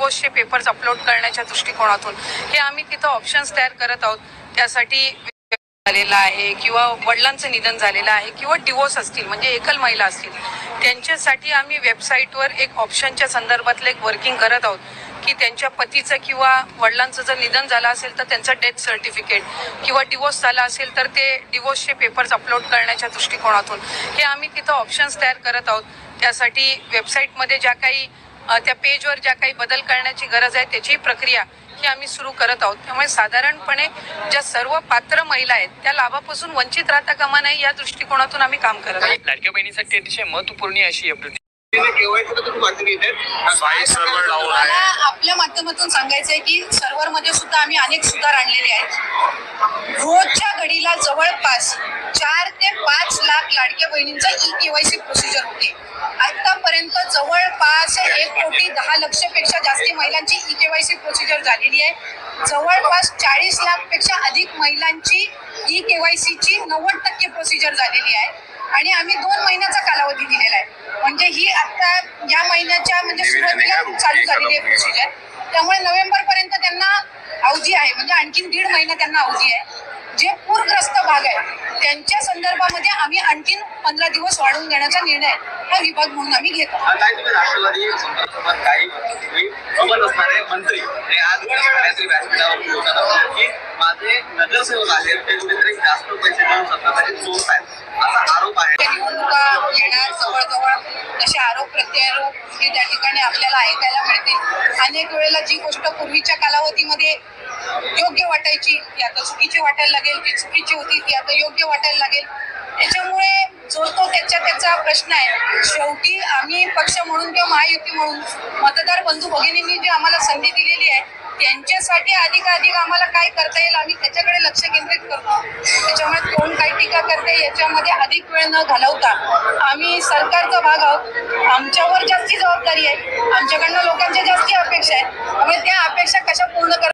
डिवोर्सचे papers upload करण्याच्या दृष्टिकोनातून हे आम्ही तिथं ऑप्शन्स तयार करत आहोत. त्यासाठी झालेला आहे किंवा वडिलांचं निधन झालेलं आहे किंवा डिवोर्स असतील म्हणजे एकल महिला असतील त्यांच्यासाठी आम्ही वेबसाईटवर एक ऑप्शनच्या संदर्भातलं एक वर्किंग करत आहोत की त्यांच्या पतीचं किंवा वडिलांचं जर निधन झालं असेल तर त्यांचं डेथ सर्टिफिकेट किंवा डिवोर्स झाला असेल तर ते डिवोर्सचे पेपर्स अपलोड करण्याच्या दृष्टिकोनातून हे आम्ही तिथं ऑप्शन्स तयार करत आहोत. त्यासाठी वेबसाईटमध्ये ज्या काही त्या पेजवर ज्या काही बदल करण्याची गरज आहे त्याची प्रक्रिया ही आम्ही सुरू करत आहोत. त्यामुळे साधारणपणे ज्या सर्व पात्र महिला आहेत त्या लाभापासून वंचित राहता कामा नये या दृष्टिकोनातून आम्ही काम करत आहोत. लाडक्या बहिणीसाठी अतिशय महत्वपूर्ण अशी अपडेट आपल्या माध्यमातून सांगायचंय की सर्व्हर मध्ये सुद्धा आम्ही अनेक सुधार आणलेले आहेत. रोजच्या घडीला जवळपास 4 ते 5 लाख लाडक्या बहिणींचा ई-केवायसी प्रोसिजर होते. आतापर्यंत जवळपास 1,10,00,000 पेक्षा जास्ती महिलांची ई-केवायसी प्रोसिजर झालेली आहे. जवळपास 40 लाख पेक्षा अधिक महिलांची ई-केवायसीची 90% प्रोसिजर झालेली आहे आणि आम्ही 2 महिन्याचा कालावधी दिलेला आहे. म्हणजे ही आता या महिन्याच्या म्हणजे सुरुवातीला चालू झालेली आहे प्रोसिजर. त्यामुळे नोव्हेंबर पर्यंत त्यांना अवधी आहे म्हणजे आणखीन 1.5 महिना त्यांना अवधी आहे. जे पूरग्रस्त भाग आहे त्यांच्या संदर्भामध्ये आम्ही आणखीन 15 दिवस वाढवून देण्याचा निर्णय हा विभाग म्हणून आम्ही घेतो. राष्ट्रवादी काही सोबत असणारे मंत्री हे आज व्यासपीठावर की माझे नगरसेवक आहेत ते कुठेतरी जास्त पैसे देऊन सत्ताधारी चोर आहेत असा आरोप आहे. निवडणुका येणार जवळजवळ तसे आरोप प्रत्यारोप हे त्या ठिकाणी आपल्याला ऐकायला मिळतील. अनेक वेळेला जी गोष्ट पूर्वीच्या कालावधीमध्ये योग्य वाटायची ती आता चुकीची वाटायला लागेल, जी चुकीची होती ती आता योग्य वाटायला लागेल. त्याच्यामुळे जो तो त्याचा प्रश्न आहे. शेवटी आम्ही पक्ष म्हणून किंवा महायुती म्हणून मतदार बंधू भगिनींनी जी आम्हाला संधी दिलेली आहे त्यांच्यासाठी अधिकाधिक आम्हाला काय करता येईल आम्ही त्याच्याकडे लक्ष केंद्रित करतो. त्याच्यामुळे कोण काय टीका करते याच्यामध्ये अधिक वेळ न घालवता आम्ही सरकारचा भाग आहोत. आमच्यावर जास्ती जबाबदारी आहे. आमच्याकडनं लोकांच्या जास्ती अपेक्षा आहेत. त्यामुळे त्या अपेक्षा कशा पूर्ण